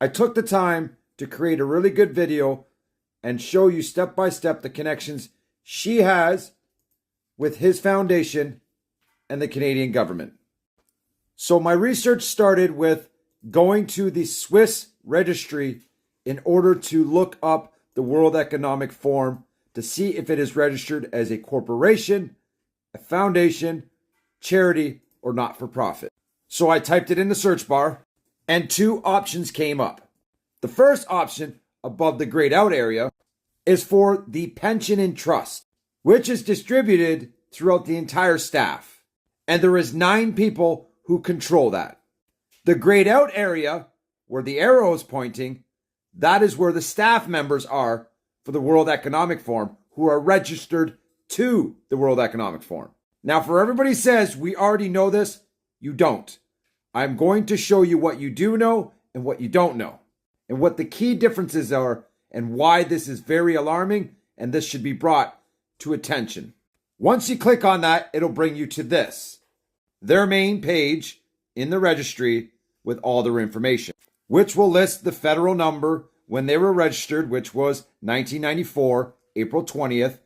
I took the time to create a really good video and show you step by step the connections she has with his foundation and the Canadian government. So my research started with going to the Swiss registry in order to look up the World Economic Forum to see if it is registered as a corporation, a foundation, charity, or not-for-profit. So I typed it in the search bar, and two options came up. The first option, above the grayed out area, is for the pension and trust, which is distributed throughout the entire staff. And there is 9 people who control that. The grayed out area, where the arrow is pointing, that is where the staff members are for the World Economic Forum, who are registered to the World Economic Forum. Now, for everybody says, we already know this, you don't. I'm going to show you what you do know and what you don't know, and what the key differences are, and why this is very alarming, and this should be brought to attention. Once you click on that, it'll bring you to this, their main page in the registry with all their information, which will list the federal number when they were registered, which was 1994, April 20th.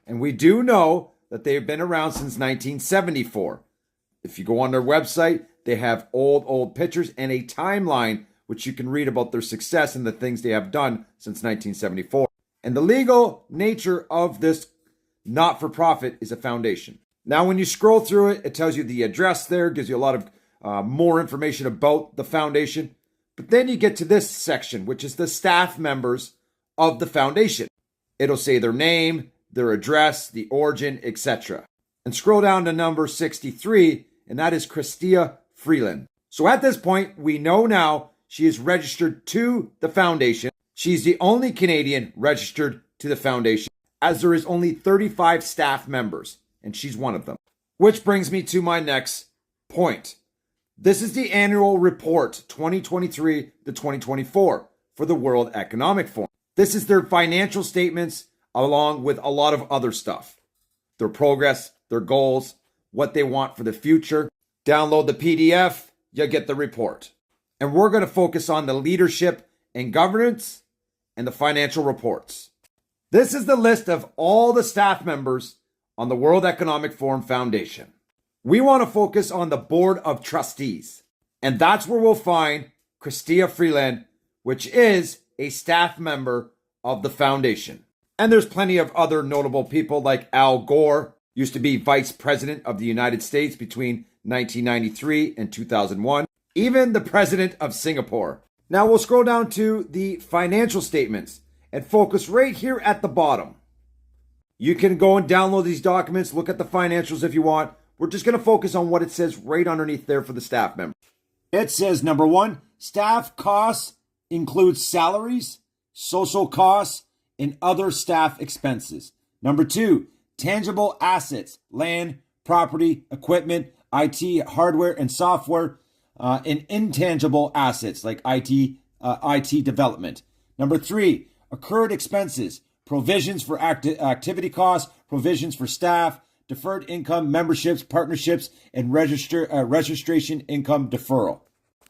And we do know that they've been around since 1974. If you go on their website, they have old pictures and a timeline, which you can read about their success and the things they have done since 1974. And the legal nature of this not-for-profit is a foundation. Now, when you scroll through it, it tells you the address there, gives you a lot of more information about the foundation. But then you get to this section, which is the staff members of the foundation. It'll say their name, their address, the origin, etc. And scroll down to number 63, and that is Chrystia Freeland. So at this point, we know now she is registered to the foundation. She's the only Canadian registered to the foundation, as there is only 35 staff members, and she's one of them. Which brings me to my next point. This is the annual report 2023 to 2024 for the World Economic Forum. This is their financial statements along with a lot of other stuff. Their progress, their goals, what they want for the future. Download the PDF, you'll get the report. And we're going to focus on the leadership and governance and the financial reports. This is the list of all the staff members on the World Economic Forum Foundation. We want to focus on the Board of Trustees. And that's where we'll find Chrystia Freeland, which is a staff member of the foundation. And there's plenty of other notable people like Al Gore, used to be Vice President of the United States between 1993 and 2001. Even the President of Singapore. Now we'll scroll down to the financial statements and focus right here at the bottom. You can go and download these documents, look at the financials if you want. We're just going to focus on what it says right underneath there for the staff members. It says, number 1, staff costs include salaries, social costs, and other staff expenses. Number 2, tangible assets, land, property, equipment, IT, hardware, and software, and intangible assets like IT development. Number 3, accrued expenses, provisions for activity costs, provisions for staff, deferred income, memberships, partnerships, and registration income deferral.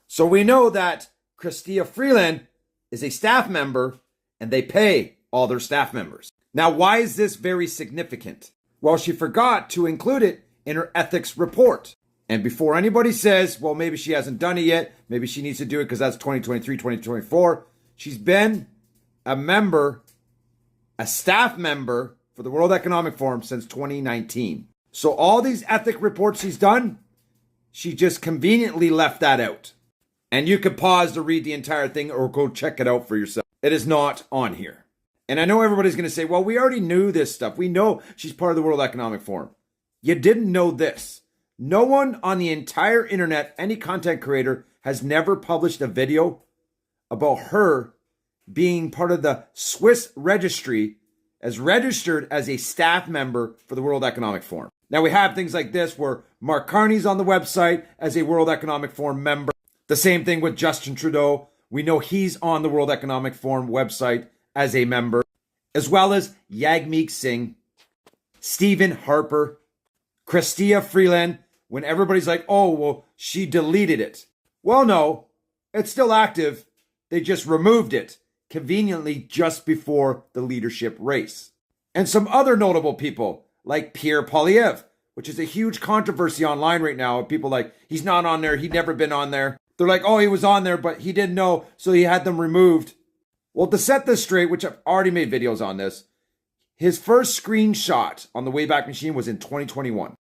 So we know that Chrystia Freeland is a staff member and they pay all their staff members. Now, why is this very significant? Well, she forgot to include it in her ethics report. And before anybody says, well, maybe she hasn't done it yet, maybe she needs to do it because that's 2023, 2024, she's been a staff member for the World Economic Forum since 2019. So all these ethic reports she's done, she just conveniently left that out. And you could pause to read the entire thing or go check it out for yourself. It is not on here. And I know everybody's going to say, well, we already knew this stuff. We know she's part of the World Economic Forum. You didn't know this. No one on the entire internet, any content creator, has never published a video about her being part of the Swiss registry as registered as a staff member for the World Economic Forum. Now we have things like this where Mark Carney's on the website as a World Economic Forum member. The same thing with Justin Trudeau. We know he's on the World Economic Forum website as a member, as well as Jagmeet Singh, Stephen Harper, Chrystia Freeland, when everybody's like, oh, well, she deleted it. Well, no, it's still active. They just removed it conveniently just before the leadership race. And some other notable people like Pierre Poilievre, which is a huge controversy online right now. People like, he's not on there. He'd never been on there. They're like, oh, he was on there, but he didn't know, so he had them removed. Well, to set this straight, which I've already made videos on this, his first screenshot on the Wayback Machine was in 2021.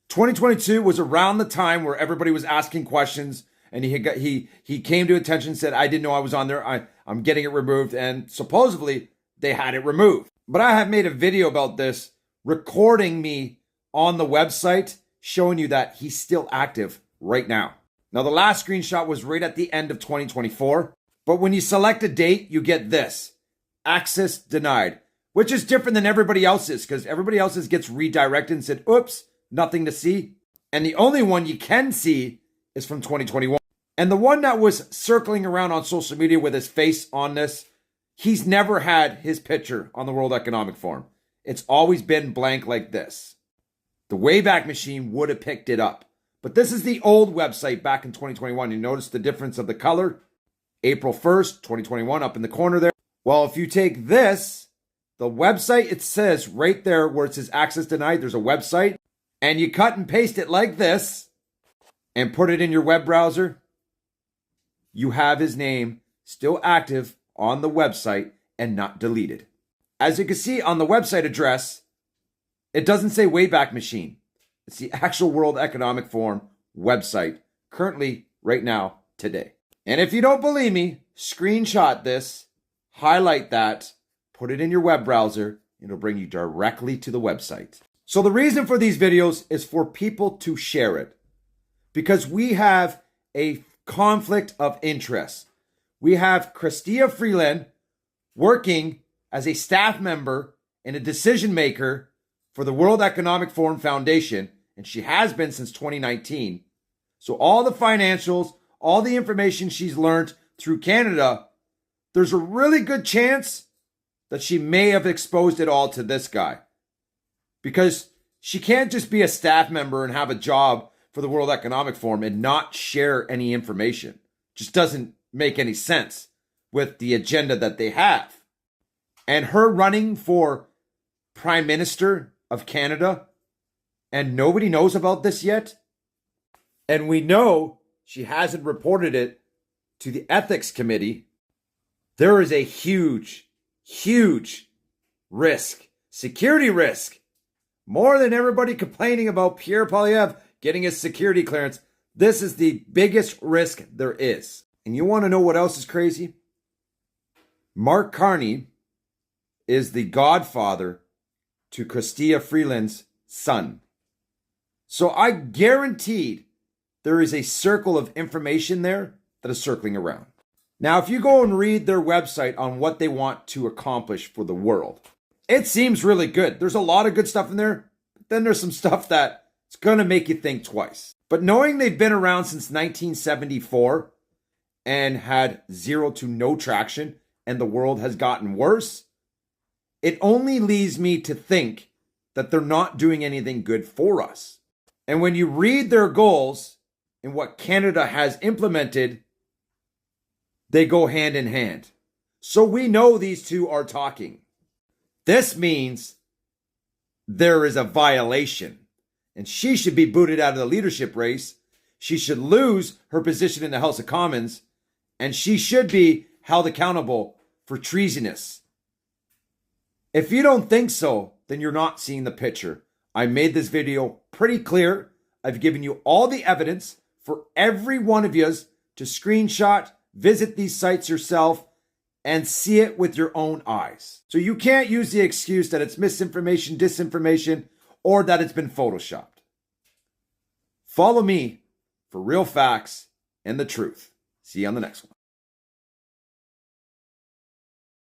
2022 was around the time where everybody was asking questions, and he came to attention and said, I didn't know I was on there. I'm getting it removed, and supposedly they had it removed. But I have made a video about this, recording me on the website, showing you that he's still active right now. Now, the last screenshot was right at the end of 2024, but when you select a date, you get this, access denied, which is different than everybody else's, because everybody else's gets redirected and said, oops, nothing to see. And the only one you can see is from 2021. And the one that was circling around on social media with his face on this, he's never had his picture on the World Economic Forum. It's always been blank like this. The Wayback Machine would have picked it up. But this is the old website back in 2021. You notice the difference of the color? April 1st, 2021, up in the corner there. Well, if you take this, the website, it says right there where it says access denied, there's a website, and you cut and paste it like this and put it in your web browser, you have his name still active on the website and not deleted. As you can see on the website address, it doesn't say Wayback Machine. It's the actual World Economic Forum website, currently, right now, today. And if you don't believe me, screenshot this, highlight that, put it in your web browser, and it'll bring you directly to the website. So the reason for these videos is for people to share it, because we have a conflict of interest. We have Chrystia Freeland working as a staff member and a decision maker for the World Economic Forum Foundation, and she has been since 2019. So all the financials, all the information she's learned through Canada, there's a really good chance that she may have exposed it all to this guy. Because she can't just be a staff member and have a job for the World Economic Forum and not share any information. Just doesn't make any sense with the agenda that they have. And her running for Prime Minister of Canada, and nobody knows about this yet. And we know she hasn't reported it to the Ethics Committee. There is a huge, huge risk, security risk. More than everybody complaining about Pierre Poilievre getting his security clearance. This is the biggest risk there is. And you want to know what else is crazy? Mark Carney is the godfather to Chrystia Freeland's son. So I guaranteed there is a circle of information there that is circling around. Now, if you go and read their website on what they want to accomplish for the world, it seems really good. There's a lot of good stuff in there. But then there's some stuff that it's going to make you think twice. But knowing they've been around since 1974 and had zero to no traction and the world has gotten worse, it only leads me to think that they're not doing anything good for us. And when you read their goals and what Canada has implemented, they go hand in hand. So we know these two are talking. This means there is a violation, and she should be booted out of the leadership race. She should lose her position in the House of Commons, and she should be held accountable for treasonous. If you don't think so, then you're not seeing the picture. I made this video pretty clear. I've given you all the evidence for every one of you to screenshot, visit these sites yourself, and see it with your own eyes. So you can't use the excuse that it's misinformation, disinformation, or that it's been photoshopped. Follow me for real facts and the truth. See you on the next one.